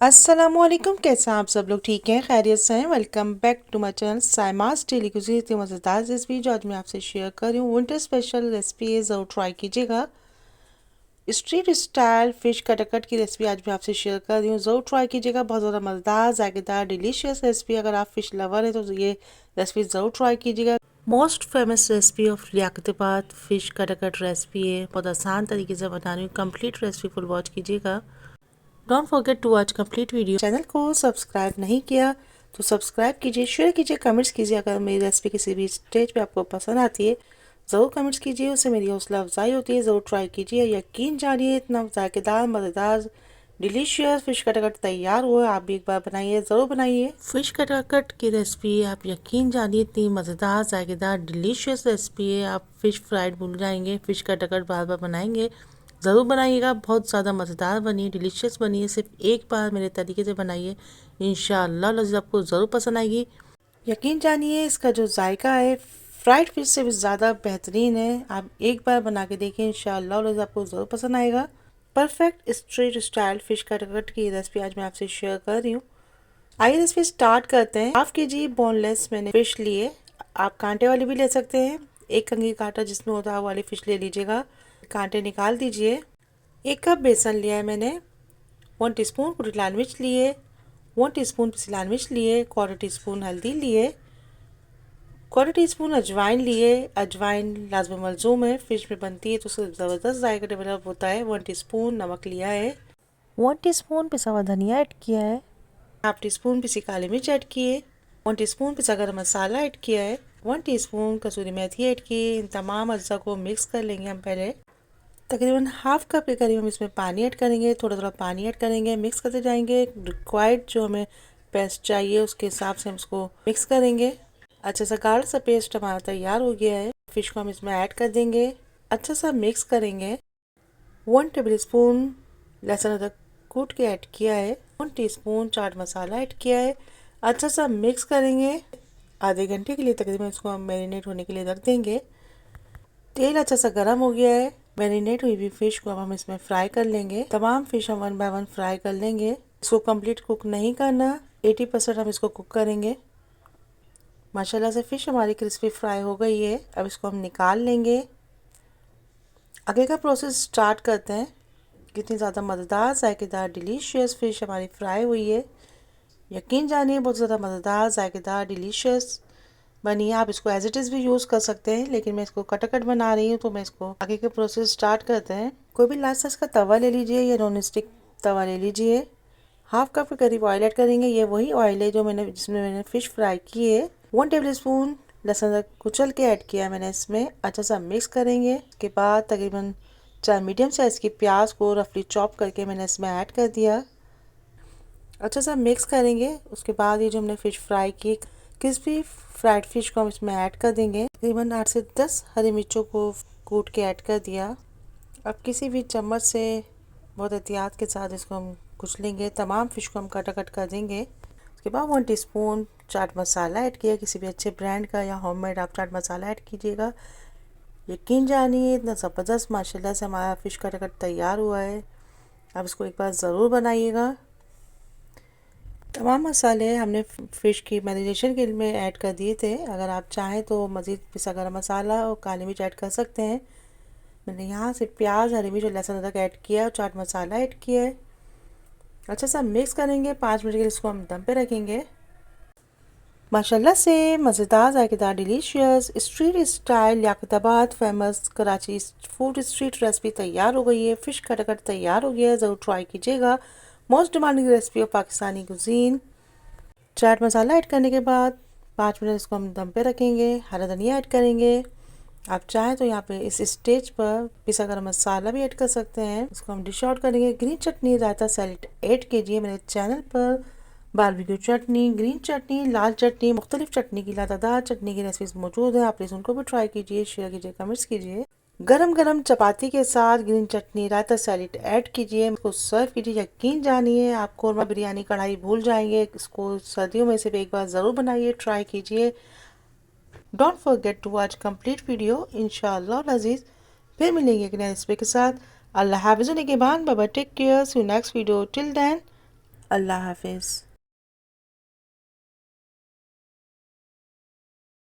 अस्सलामुअलैकुम, कैसे हैं आप सब लोग? ठीक हैं, खैरियत से हैं? Welcome back to my channel Saima's daily cuisine. इतनी मज़ेदार रेसिपी जो आज मैं आपसे शेयर कर रही हूँ, विंटर स्पेशल रेसिपी है, ज़रूर ट्राई कीजिएगा। स्ट्रीट स्टाइल फ़िश कटकट की रेसिपी आज मैं आपसे शेयर कर रही हूँ, ज़रूर ट्राई कीजिएगा। बहुत ज़्यादा मज़ेदार, जायकेदार, डिलीशियस रेसिपी। अगर आप फ़िश लवर हैं तो ये रेसिपी ज़रूर ट्राई कीजिएगा। Most famous recipe of Liaquatabad fish katakat recipe है। बहुत आसान तरीके से बना रही हूँ, कंप्लीट रेसिपी फुल वॉच कीजिएगा। Don't forget to watch complete video. Channel को सब्सक्राइब नहीं किया तो सब्सक्राइब कीजिए, शेयर कीजिए, कमेंट्स कीजिए। अगर मेरी रेसिपी किसी भी स्टेज पे आपको पसंद आती है ज़रूर कमेंट्स कीजिए, उससे मेरी हौसला अफजाई होती है। ज़रूर ट्राई कीजिए, यकीन जानिए इतना जायकेदार, मज़ेदार, डिलीशियस फ़िश कटकट तैयार हुआ है। आप भी एक बार बनाइए, ज़रूर बनाइए। फ़िश कटकट की रेसिपी आप यकीन जानिए इतनी मज़ेदार, जायकेदार, डिलीशियस रेसिपी है। आप फ़िश फ्राइड भूल जाएंगे, फ़िश कटकट बार बार बनाएंगे। ज़रूर बनाइएगा, बहुत ज़्यादा मज़ेदार बनी है, डिलीशियस बनी है। सिर्फ एक बार मेरे तरीके से बनाइए, इंशाअल्लाह लज़ीज़ आपको ज़रूर पसंद आएगी। यकीन जानिए इसका जो जायका है फ्राइड फिश से भी ज़्यादा बेहतरीन है। आप एक बार बना के देखिए, इंशाअल्लाह लज़ीज़ आपको ज़रूर पसंद आएगा। परफेक्ट स्ट्रीट स्टाइल फ़िश कटकट की रेसिपी आज मैं आपसे शेयर कर रही हूँ। आइए रेसिपी स्टार्ट करते हैं। हाफ के जी बोनलेस मैंने फ़िश लिए, आप कांटे वाली भी ले सकते हैं। एक कंघी कांटा जिसमें होता है वो वाली फ़िश ले लीजिएगा, कांटे निकाल दीजिए। 1 कप बेसन लिया है मैंने, 1 टीस्पून कुटी लाल मिर्च लिए, 1 टीस्पून पिसी लाल मिर्च लिए, 1/4 टीस्पून हल्दी लिए, 1/4 टीस्पून अजवाइन लिए। अजवाइन लाजमी मलजूम है, फिश में बनती है तो उससे ज़बरदस्त जायका डेवलप होता है। 1 टीस्पून नमक लिया है, 1 टीस्पून पिसा हुआ धनिया ऐड किया है, हाफ टीस्पून पिसी काली मिर्च ऐड किए, 1 टीस्पून पिसा गरम मसाला ऐड किया है, 1 टीस्पून कसूरी मेथी ऐड की। इन तमाम अज्जा को मिक्स कर लेंगे हम पहले। तकरीबन हाफ कप के करीब हम इसमें पानी ऐड करेंगे, थोड़ा थोड़ा पानी ऐड करेंगे, मिक्स करते जाएंगे। रिक्वायर्ड जो हमें पेस्ट चाहिए उसके हिसाब से हम इसको मिक्स करेंगे। अच्छा सा गाढ़ा सा पेस्ट हमारा तैयार हो गया है। फिश को हम इसमें ऐड कर देंगे, अच्छा सा मिक्स करेंगे। 1 टेबल स्पून लहसुन अदरक कूट के ऐड किया है, 1 टीस्पून चाट मसाला ऐड किया है। अच्छा सा मिक्स करेंगे। आधे घंटे के लिए तकरीबन इसको हम मैरिनेट होने के लिए रख देंगे। तेल अच्छा सा गर्म हो गया है। मैरिनेट हुई हुई फिश को अब हम इसमें फ्राई कर लेंगे। तमाम फिश हम 1 बाय 1 फ्राई कर लेंगे। इसको कंप्लीट कुक नहीं करना, 80% हम इसको कुक करेंगे। माशाल्लाह से फिश हमारी क्रिस्पी फ्राई हो गई है। अब इसको हम निकाल लेंगे। आगे का प्रोसेस स्टार्ट करते हैं। कितनी ज़्यादा मज़ेदार, जायकेदार, डिलीशियस फिश हमारी फ्राई हुई है। यकीन जानिए बहुत ज़्यादा मज़ेदार, जायकेदार, डिलीशियस बनी है। आप इसको एज इट इज़ भी यूज़ कर सकते हैं, लेकिन मैं इसको कट बना रही हूँ तो मैं इसको आगे के प्रोसेस स्टार्ट करते हैं। कोई भी लार्ज साइज का तवा ले लीजिए या नॉन स्टिक तवा ले लीजिए। हाफ कप के करीब ऑयल ऐड करेंगे। ये वही ऑयल है जो जिसमें मैंने फ़िश फ्राई की है। 1 टेबल स्पून लहसुन अदरक कुचल के ऐड किया है मैंने इसमें। अच्छा सा मिक्स करेंगे। उसके बाद तकरीबन 4 मीडियम साइज़ की प्याज को रफली चॉप करके मैंने इसमें ऐड कर दिया। अच्छा सा मिक्स करेंगे। उसके बाद ये जो हमने फ़िश फ्राई की क्रिस्पी फ्राइड फ़िश को हम इसमें ऐड कर देंगे। तकरीबन 8 से 10 हरी मिर्चों को कूट के ऐड कर दिया। अब किसी भी चम्मच से बहुत एहतियात के साथ इसको हम कुचलेंगे। तमाम फ़िश को हम कट कर देंगे। उसके बाद 1 टीस्पून चाट मसाला ऐड किया, किसी भी अच्छे ब्रांड का या होममेड आप चाट मसाला ऐड कीजिएगा। यकीन जानिए इतना ज़बरदस्त माशाल्लाह से हमारा फ़िश कट तैयार हुआ है। आप इसको एक बार ज़रूर बनाइएगा। तमाम मसाले हमने फ़िश की मैरिनेशन के में ऐड कर दिए थे। अगर आप चाहें तो मज़ीद पिसा गरम मसाला और काली मिर्च ऐड कर सकते हैं। मैंने यहाँ से प्याज, हरी मिर्च और लहसुन अदरक ऐड किया और चाट मसाला ऐड किया है। अच्छा सा मिक्स करेंगे। 5 मिनट के लिए इसको हम दम पे रखेंगे। माशाल्लाह से मज़ेदार, जायकेदार, delicious street style Liaquatabad famous Karachi food street recipe तैयार हो गई है। फ़िश कटकट तैयार हो गया है, ज़रूर ट्राई कीजिएगा। Most demanding recipe of Pakistani cuisine. Chaat masala add करने के बाद 5 मिनट इसको हम दम पे रखेंगे। हरा धनिया ऐड करेंगे। आप चाहें तो यहाँ पे इस स्टेज पर पिसा गरम मसाला भी ऐड कर सकते हैं। इसको हम डिश आउट करेंगे। ग्रीन चटनी, रायता, सैलेड ऐड कीजिए। मेरे चैनल पर बारबेक्यू चटनी, ग्रीन चटनी, लाल चटनी, मुख्तलिफ चटनी की लातादार चटनी की रेसिपीज मौजूद है। आप प्लीज़ उनको भी ट्राई कीजिए, शेयर कीजिए, कमेंट्स कीजिए। गरम गरम चपाती के साथ ग्रीन चटनी, रायता, सैलेड ऐड कीजिए, उसको सर्व कीजिए। यकीन जानिए आप कौरमा बिरयानी कढ़ाई भूल जाएंगे। इसको सर्दियों में से एक बार ज़रूर बनाइए, ट्राई कीजिए। Don't forget to watch complete video. इंशाअल्लाह अजीज़ फिर मिलेंगे एक नए रेसिपी के साथ। अल्लाह हाफ़िज़, निगहबान, bye bye, take care, see you next video. Till then अल्लाह हाफिज़।